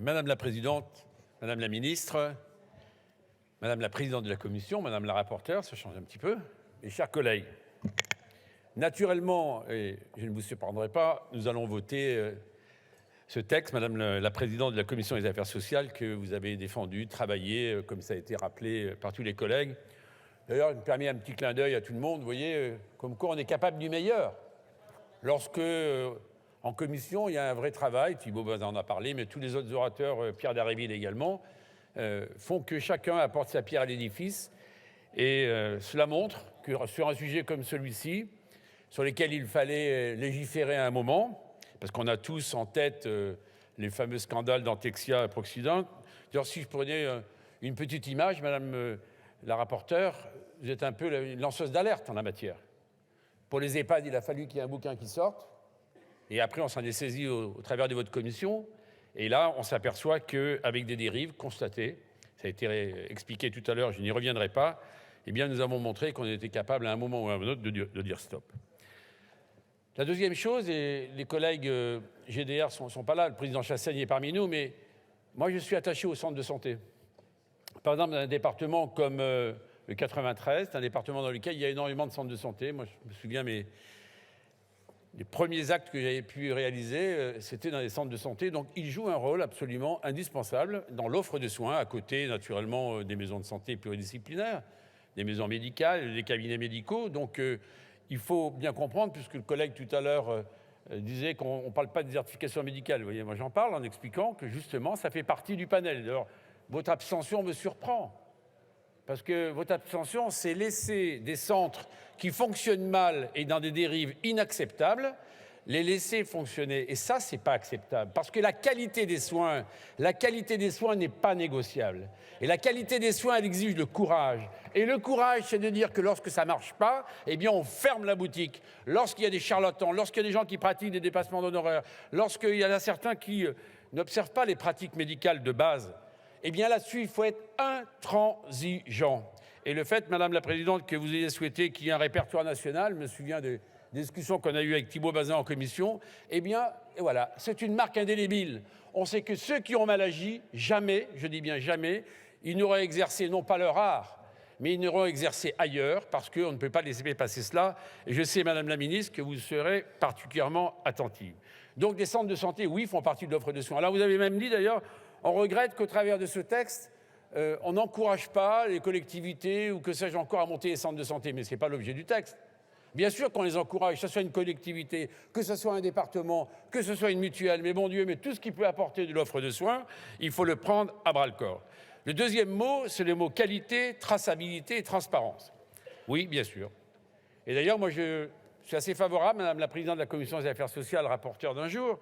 Madame la Présidente, Madame la Ministre, Madame la Présidente de la Commission, Madame la Rapporteure, ça change un petit peu, mes chers collègues. Naturellement, et je ne vous surprendrai pas, nous allons voter ce texte, Madame la Présidente de la Commission des Affaires sociales, que vous avez défendu, travaillé, comme ça a été rappelé par tous les collègues. D'ailleurs, il me permet un petit clin d'œil à tout le monde, vous voyez, comme quoi on est capable du meilleur. Lorsque, en commission, il y a un vrai travail, Thibault Bazin en a parlé, mais tous les autres orateurs, Pierre Dharréville également, font que chacun apporte sa pierre à l'édifice. Et cela montre que sur un sujet comme celui-ci, sur lequel il fallait légiférer à un moment, parce qu'on a tous en tête les fameux scandales d'Antexia et Proxident. D'ailleurs, si je prenais une petite image, Madame la rapporteure, vous êtes un peu une lanceuse d'alerte en la matière. Pour les EHPAD, il a fallu qu'il y ait un bouquin qui sorte, et après on s'en est saisi au travers de votre commission, et là on s'aperçoit qu'avec des dérives constatées, ça a été expliqué tout à l'heure, je n'y reviendrai pas, eh bien nous avons montré qu'on était capable à un moment ou à un autre de dire stop. La deuxième chose, et les collègues GDR ne sont pas là, le président Chassaigne est parmi nous, mais moi je suis attaché au centre de santé. Par exemple, dans un département comme le 93, c'est un département dans lequel il y a énormément de centres de santé. Moi, je me souviens, les premiers actes que j'avais pu réaliser, c'était dans les centres de santé. Donc, ils jouent un rôle absolument indispensable dans l'offre de soins, à côté, naturellement, des maisons de santé pluridisciplinaires, des maisons médicales, des cabinets médicaux. Donc, il faut bien comprendre, puisque le collègue tout à l'heure disait qu'on ne parle pas de désertification médicale. Vous voyez, moi, j'en parle en expliquant que, justement, ça fait partie du panel. D'ailleurs, votre abstention me surprend, parce que votre abstention, c'est laisser des centres qui fonctionnent mal et dans des dérives inacceptables, les laisser fonctionner. Et ça, c'est pas acceptable, parce que la qualité des soins n'est pas négociable. Et la qualité des soins, elle exige le courage. Et le courage, c'est de dire que lorsque ça marche pas, eh bien, on ferme la boutique. Lorsqu'il y a des charlatans, lorsqu'il y a des gens qui pratiquent des dépassements d'honoraires, lorsqu'il y en a certains qui n'observent pas les pratiques médicales de base, eh bien là-dessus, il faut être intransigeant. Et le fait, Madame la Présidente, que vous ayez souhaité qu'il y ait un répertoire national, je me souviens des discussions qu'on a eues avec Thibault Bazin en commission, eh bien, voilà, c'est une marque indélébile. On sait que ceux qui ont mal agi, jamais, je dis bien jamais, ils n'auront exercé non pas leur art, mais ils n'auront exercé ailleurs, parce qu'on ne peut pas laisser passer cela. Et je sais, Madame la Ministre, que vous serez particulièrement attentive. Donc, les centres de santé, oui, font partie de l'offre de soins. Alors, vous avez même dit, d'ailleurs, on regrette qu'au travers de ce texte, on n'encourage pas les collectivités ou que sais-je encore à monter les centres de santé. Mais ce n'est pas l'objet du texte. Bien sûr qu'on les encourage, que ce soit une collectivité, que ce soit un département, que ce soit une mutuelle. Mais bon Dieu, mais tout ce qui peut apporter de l'offre de soins, il faut le prendre à bras-le-corps. Le deuxième mot, c'est le mot qualité, traçabilité et transparence. Oui, bien sûr. Et d'ailleurs, moi, je suis assez favorable, Madame la Présidente de la Commission des Affaires sociales, rapporteure d'un jour,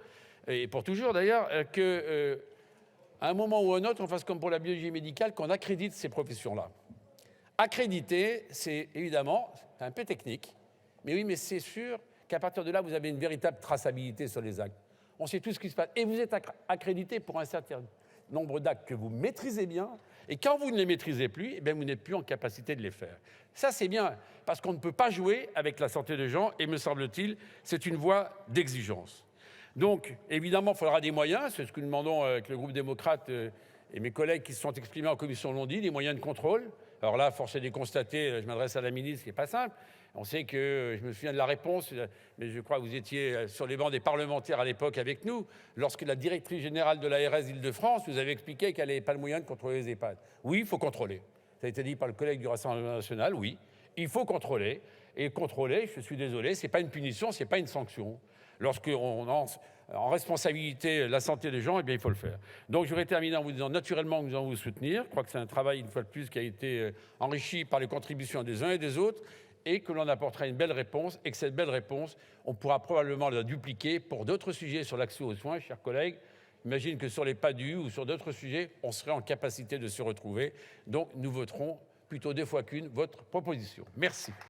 et pour toujours d'ailleurs, que... à un moment ou à un autre, on fasse comme pour la biologie médicale, qu'on accrédite ces professions-là. Accréditer, c'est évidemment un peu technique, mais oui, mais c'est sûr qu'à partir de là, vous avez une véritable traçabilité sur les actes. On sait tout ce qui se passe. Et vous êtes accrédité pour un certain nombre d'actes que vous maîtrisez bien, et quand vous ne les maîtrisez plus, eh bien, vous n'êtes plus en capacité de les faire. Ça, c'est bien, parce qu'on ne peut pas jouer avec la santé des gens, et me semble-t-il, c'est une voie d'exigence. Donc, évidemment, il faudra des moyens, c'est ce que nous demandons avec le groupe démocrate et mes collègues qui se sont exprimés en commission l'ont dit, des moyens de contrôle. Alors là, force est de constater, je m'adresse à la ministre, ce n'est pas simple. On sait que, je me souviens de la réponse, mais je crois que vous étiez sur les bancs des parlementaires à l'époque avec nous, lorsque la directrice générale de l'ARS Île-de-France vous avait expliqué qu'elle n'avait pas le moyen de contrôler les EHPAD. Oui, il faut contrôler. Ça a été dit par le collègue du Rassemblement national, oui. Il faut contrôler. Et contrôler, je suis désolé, ce n'est pas une punition, ce n'est pas une sanction. Lorsqu'on a en responsabilité la santé des gens, eh bien, il faut le faire. Donc, je voudrais terminer en vous disant naturellement que nous allons vous soutenir. Je crois que c'est un travail, une fois de plus, qui a été enrichi par les contributions des uns et des autres et que l'on apportera une belle réponse et que cette belle réponse, on pourra probablement la dupliquer pour d'autres sujets sur l'accès aux soins, chers collègues. J'imagine que sur les PADU ou sur d'autres sujets, on serait en capacité de se retrouver. Donc, nous voterons plutôt 2 fois qu'une votre proposition. Merci.